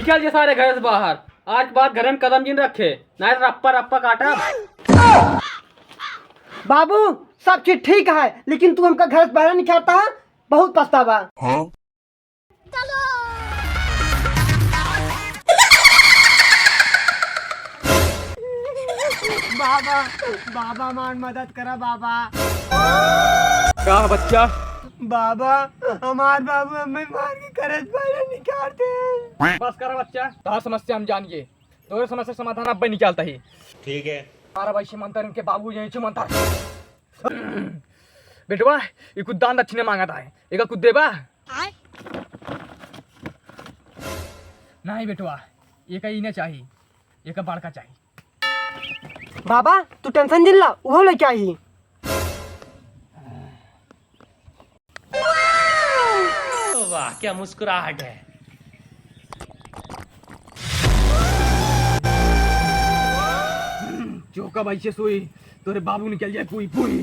निकल जे सारे घर से बाहर। आज के बाद घर में कदम जिन रखे, नहीं तो रप्पा रप्पा काटा। बाबू सब चीज ठीक है, लेकिन तू हमका घर से बाहर निकालता है, बहुत पछतावा। बाबा बाबा मान मदद करा बाबा। क्या बच्चा? बाबा हमार बाबू हमें मार के घर से बाहर निकालते हैं। बस करा बच्चा, तुम्हारी समस्या हम जानिए, तो समस्या समाधान अब निकालता ही। ठीक है। हमारा भाई मंतर इनके बाबू यही चुमंता बेटवा ये कुछ दान दक्षिणे मांगता है, एक कुछ देबा? नहीं बेटवा, ये कहीं नहीं चाहिए, एक बड़का चाहिए। बाबा तू टेंशन जिल्ला वो लेके आई। वाह क्या मुस्कुराहट है। चौका भाई से सोई तोरे बाबू निकल जाए पुई पुई।